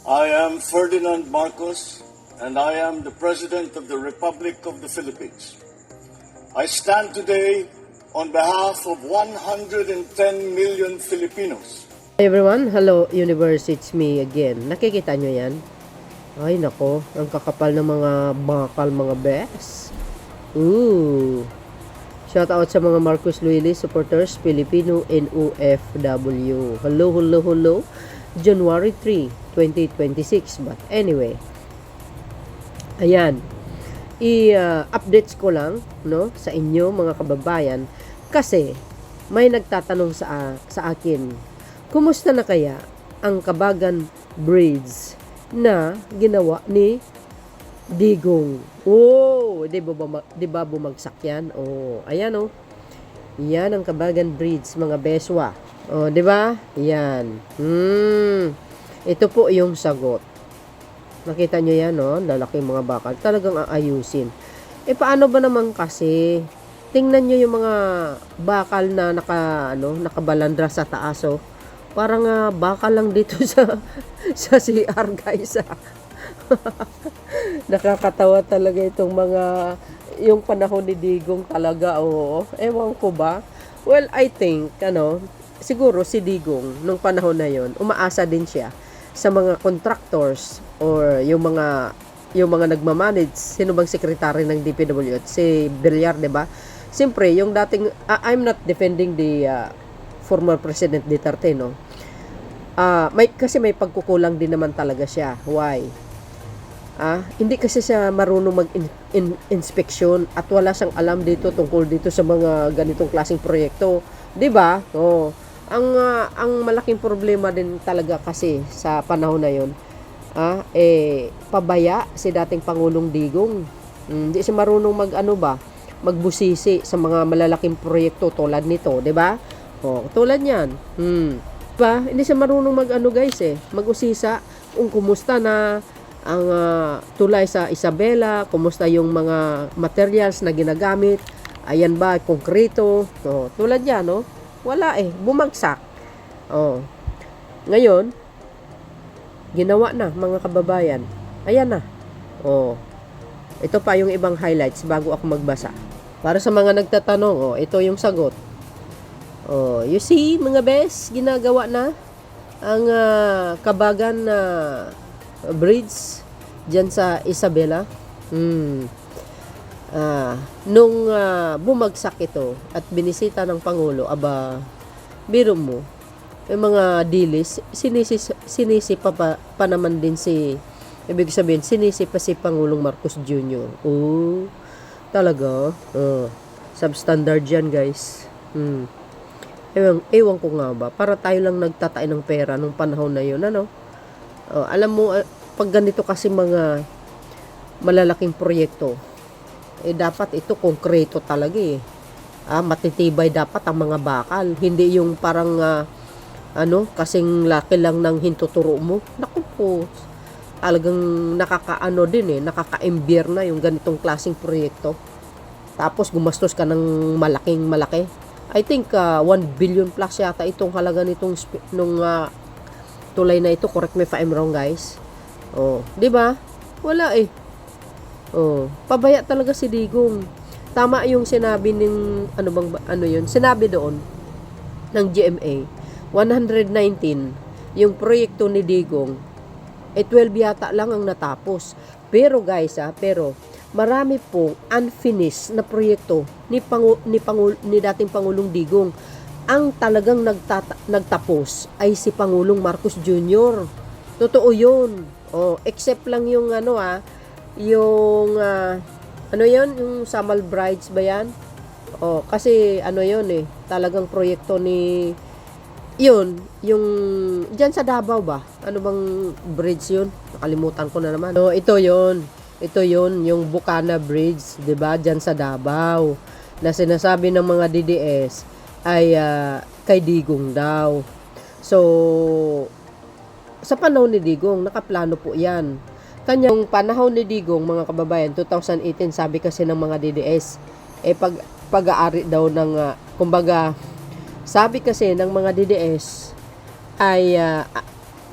I am Ferdinand Marcos, and I am the President of the Republic of the Philippines. I stand today on behalf of 110 million Filipinos. Hi everyone, hello universe, it's me again. Nakikita nyo yan? Ay nako, ang kakapal ng mga bakal mga bes. Shout out sa mga Marcos Luili supporters, Filipino and OFW. Hello. January 3, 2026. But anyway, ayan. I-updates ko lang no sa inyo mga kababayan kasi may nagtatanong sa akin, kumusta na kaya ang Kabagan Bridge na ginawa ni Digong? Di ba bumagsak yan? Ayan yan ang Kabagan Bridge mga beswa. Di ba? Yan. Ito po yung sagot. Nakita nyo yan, no? Lalaki mga bakal. Talagang aayusin. Paano ba naman kasi? Tingnan nyo yung mga bakal na nakabalandra sa taas, oh. Parang bakal lang dito sa CR, guys. Nakakatawa talaga itong yung panahon ni Digong talaga, Ewan ko ba? Well, I think, siguro si Digong, nung panahon na yon, umaasa din siya sa mga contractors or yung mga nagmamanage. Sino bang sekretary ng DPWH? Si Villar, diba? Siyempre, yung dating, I'm not defending the former President Duterte, no? Kasi may pagkukulang din naman talaga siya. Why? Hindi kasi siya marunong mag-inspeksyon at wala siyang alam dito tungkol dito sa mga ganitong klaseng proyekto. 'Di ba? Ang malaking problema din talaga kasi sa panahon na 'yon, pabaya si dating Pangulong Digong. Hindi siya marunong magbusisi sa mga malalaking proyekto tulad nito, 'di ba? Tulad niyan. 'Di ba? Hindi siya marunong mag-usisa kung kumusta na ang tulay sa Isabela, kumusta yung mga materials na ginagamit, ayan ba, konkreto, tulad yan, no? Wala bumagsak. Ngayon, ginawa na, mga kababayan, ayan na. Ito pa yung ibang highlights bago ako magbasa. Para sa mga nagtatanong, ito yung sagot. You see, mga bes, ginagawa na ang Kabagan Bridge dyan sa Isabela. Nung bumagsak ito at binisita ng Pangulo, biro mo, yung mga dilis, sinisi pa naman din ibig sabihin, sinisi pa si Pangulong Marcos Jr. Talaga, substandard yan, guys. Ewan ko nga ba, para tayo lang nagtatay ng pera nung panahon na yun, alam mo, pag ganito kasi mga malalaking proyekto, dapat ito konkreto talaga matitibay dapat ang mga bakal. Hindi yung parang kasing laki lang ng hintuturo mo. Naku po, talagang nakaka-embier na yung ganitong klaseng proyekto. Tapos gumastos ka ng malaki. I think 1 billion plus yata itong halaga nitong tulay na ito. Correct me if I'm wrong, guys. 'Di ba? Wala pabaya talaga si Digong. Tama yung sinabi sinabi doon ng GMA, 119 yung proyekto ni Digong, 12 yata lang ang natapos. Pero guys, marami pong unfinished na proyekto ni dating Pangulong Digong. Ang talagang nagtapos ay si Pangulong Marcos Jr. Totoo yun. Except lang yung yung Samal Brides ba yan? Kasi talagang proyekto ni yun, yung dyan sa Davao ba? Ano bang bridge yun? Nakalimutan ko na naman. Ito yun, yung Bukana Bridge, 'di ba? Dyan sa Davao na sinasabi ng mga DDS ay kay Digong daw. So, sa panahon ni Digong, nakaplano po yan. Kanyang panahon ni Digong, mga kababayan, 2018, sabi kasi ng mga DDS, pag-aari daw ng, kumbaga, sabi kasi ng mga DDS, ay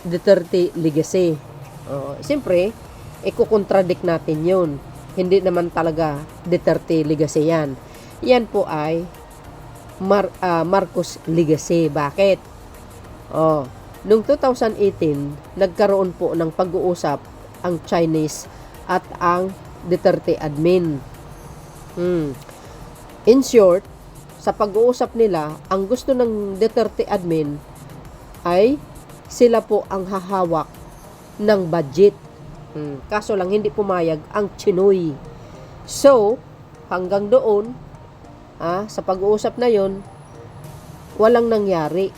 Duterte legacy. Siyempre, iko-contradict natin yun. Hindi naman talaga Duterte legacy yan. Yan po ay Marcos legacy. Bakit? Noong 2018, nagkaroon po ng pag-uusap ang Chinese at ang Duterte admin. In short, sa pag-uusap nila, ang gusto ng Duterte admin ay sila po ang hahawak ng budget. Kaso lang hindi pumayag ang Chinoy. So, hanggang doon, sa pag-uusap na yon, walang nangyari.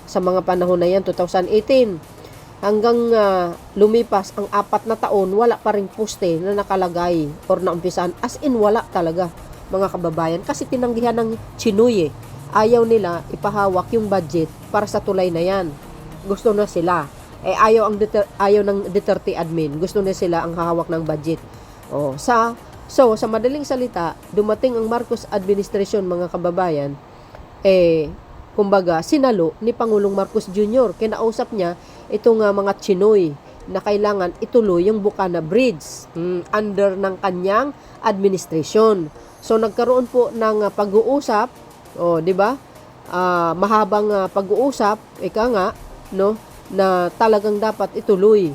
Sa mga panahon na yan, 2018, hanggang lumipas ang 4 na taon, wala pa ring poste na nakalagay or naumpisan. As in, wala talaga, mga kababayan. Kasi tinanggihan ng Chinoy Ayaw nila ipahawak yung budget para sa tulay na yan. Gusto na sila. Ayaw ng Duterte admin. Gusto na sila ang hahawak ng budget. Sa madaling salita, dumating ang Marcos administration, mga kababayan, kumbaga, sinalo ni Pangulong Marcos Jr. Kinausap niya itong mga Chinoy na kailangan ituloy yung Bukana Bridge under ng kanyang administration. So, nagkaroon po ng pag-uusap, di ba? Mahabang pag-uusap, na talagang dapat ituloy.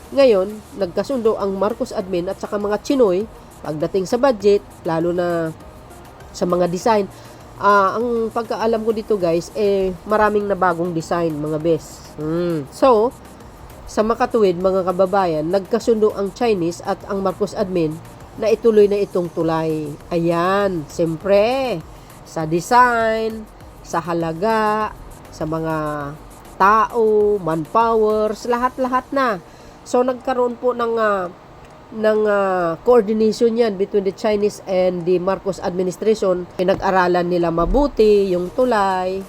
Ngayon, nagkasundo ang Marcos admin at saka mga Chinoy pagdating sa budget, lalo na sa mga design. Ang pagkaalam ko dito, guys, maraming nabagong design, mga bes. So, sa makatuwid, mga kababayan, nagkasundo ang Chinese at ang Marcos admin na ituloy na itong tulay. Ayan, siyempre, sa design, sa halaga, sa mga tao, manpowers, lahat-lahat na. So, nagkaroon po ng coordination yan between the Chinese and the Marcos administration. Pinag-aralan nila mabuti yung tulay,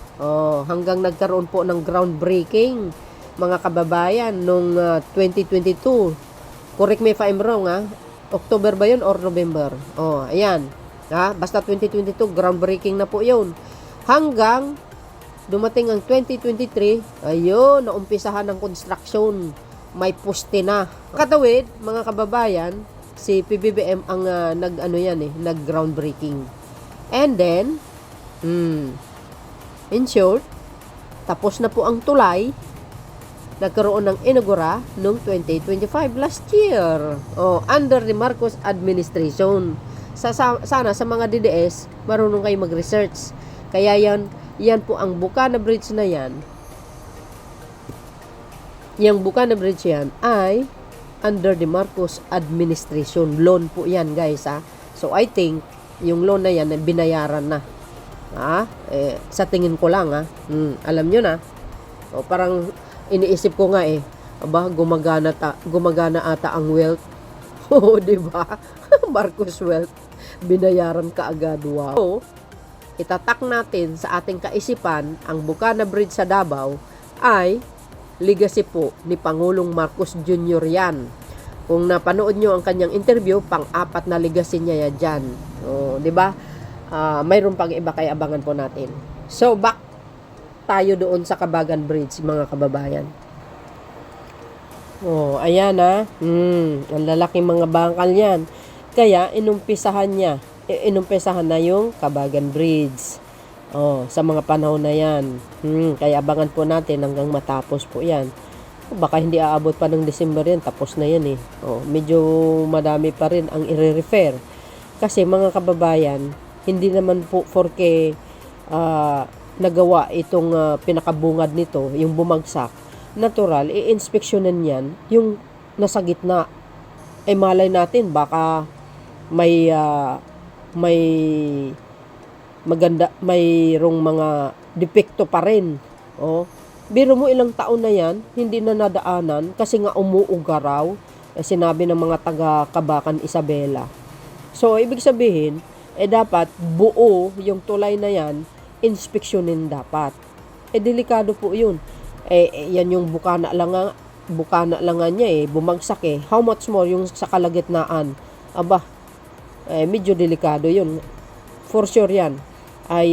hanggang nagkaroon po ng groundbreaking, mga kababayan, noong 2022. Correct me if I'm wrong, October ba yun or November? Ayan. Basta 2022, groundbreaking na po yun. Hanggang dumating ang 2023, ayun, naumpisahan ng construction. May poste na. Katawid, mga kababayan, si PBBM ang nag-groundbreaking. And then, in short, tapos na po ang tulay. Nagkaroon ng inaugura noong 2025, last year. Under the Marcos administration. Sana sa mga DDS, marunong kayo mag-research. Kaya yan po ang Bukana Bridge na yan. Yung Bukana Bridge yan ay under the Marcos administration. Loan po yan, guys, So, I think, yung loan na yan, binayaran na. Sa tingin ko lang, alam nyo na. Parang iniisip ko nga gumagana ata ang wealth. Di ba? Marcos wealth. Binayaran ka agad. Wow. So, itatak natin sa ating kaisipan, ang Bukana Bridge sa Davao ay legacy po ni Pangulong Marcos Jr. yan. Kung napanood nyo ang kanyang interview, pang-4 na legacy niya dyan. Di ba? Mayroon pang iba, kaya abangan po natin. So, back tayo doon sa Kabagan Bridge, mga kababayan. Ayan ang lalaking mga bangkal yan. Kaya, inumpisahan na yung Kabagan Bridge. Sa mga panahon na yan. Kaya abangan po natin hanggang matapos po yan. Baka hindi aabot pa ng December yan, tapos na yan medyo madami pa rin ang i-refer. Kasi mga kababayan, hindi naman po forke nagawa itong pinakabungad nito, yung bumagsak. Natural, i-inspeksyonan yan yung nasa gitna. Malay natin, baka mayroong mga depekto pa rin. Biro mo ilang taon na yan, hindi na nadaanan kasi nga umuuga raw, sinabi ng mga taga-Kabakan Isabela. So, ibig sabihin, dapat buo yung tulay na yan, inspeksyonin dapat. Delikado po yun. Yan yung bukana lang nga niya bumagsak How much more yung sa kalagitnaan? Medyo delikado yun. For sure yan ay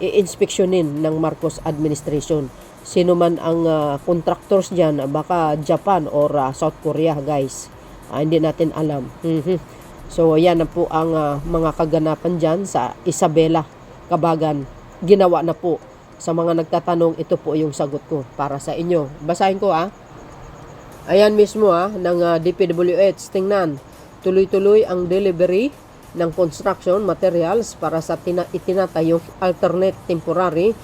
i-inspeksyonin ng Marcos administration. sino man ang contractors dyan, baka Japan or South Korea, guys. Hindi natin alam. So, yan na po ang mga kaganapan dyan sa Isabela, Kabagan. Ginawa na po. Sa mga nagtatanong, ito po yung sagot ko para sa inyo. Basahin ko Ayan mismo ng DPWH. Tingnan, tuloy-tuloy ang delivery ng construction materials para sa itinatayong alternate temporary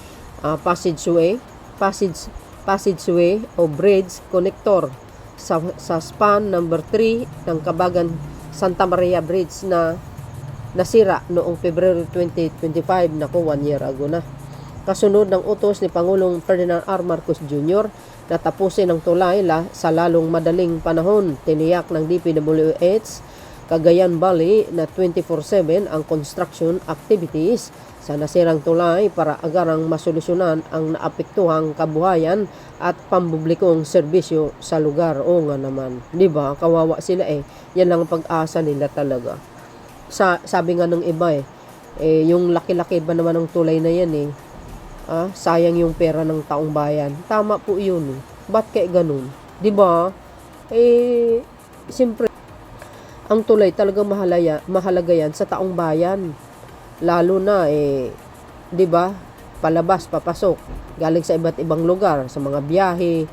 passageway o bridge connector sa span number 3 ng Kabagan Santa Maria Bridge na nasira noong February 2025, nako 1 year ago na. Kasunod ng utos ni Pangulong Ferdinand R. Marcos Jr. na tapusin ang tulay sa lalong madaling panahon. Tiniyak ng DPWH Cagayan Valley na 24/7 ang construction activities sa nasirang tulay para agarang masolusyonan ang naapektuhang kabuhayan at pampublikong serbisyo sa lugar. O nga naman, di ba? Kawawa sila Yan lang ang pag-asa nila talaga. Sabi nga ng iba yung laki-laki ba naman ng tulay na yan sayang yung pera ng taong bayan. Tama po yun Ba't kaya ganun? Di ba? Siyempre, ang tulay talagang mahalaga yan sa taong bayan. Lalo na, di ba? Palabas, papasok. Galing sa iba't ibang lugar, sa mga biyahe,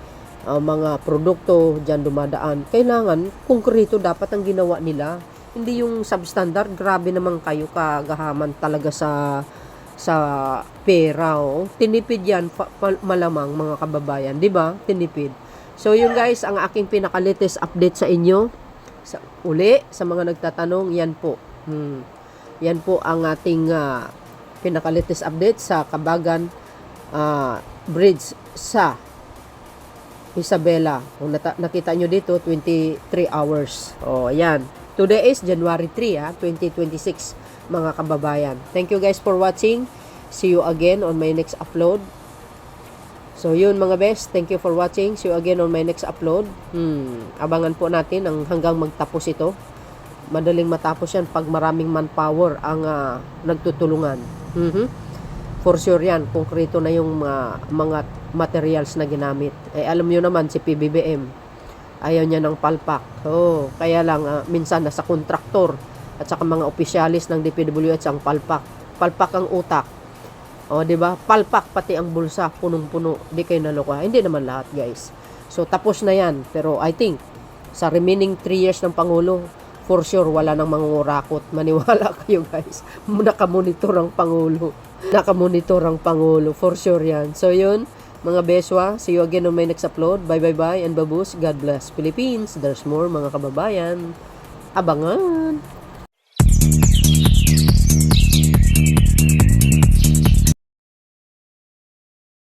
mga produkto, dyan dumadaan. Kailangan, konkreto dapat ang ginawa nila. Hindi yung substandard. Grabe naman kayo kagahaman talaga sa pera. Tinipid yan malamang mga kababayan, di ba? Tinipid. So yun guys, ang aking pinaka-latest update sa inyo. Sa mga nagtatanong, yan po. Yan po ang ating pinaka-latest update sa Kabagan Bridge sa Isabela. Kung nakita nyo dito, 23 hours. Yan. Today is January 3, 2026, mga kababayan. Thank you guys for watching. See you again on my next upload. So yun mga best, thank you for watching. See you again on my next upload. Abangan po natin hanggang magtapos ito. Madaling matapos yan pag maraming manpower ang nagtutulungan. For sure yan, konkreto na yung mga materials na ginamit. Alam nyo naman si PBBM, ayaw niya ng palpak. Kaya lang minsan nasa kontraktor at saka mga opisyalis ng DPWH ang palpak. Palpak ang utak. Di ba? Palpak pati ang bulsa, punong-puno. Di kayo naloka. Hindi naman lahat, guys. So tapos na yan. Pero I think sa remaining 3 years ng Pangulo, for sure wala nang mangungurakot. Maniwala kayo, guys. Nakamonitor ang Pangulo. Nakamonitor ang Pangulo. For sure yan. So yun, mga beswa, see you again on my next upload. Bye and babus. God bless Philippines. There's more, mga kababayan. Abangan!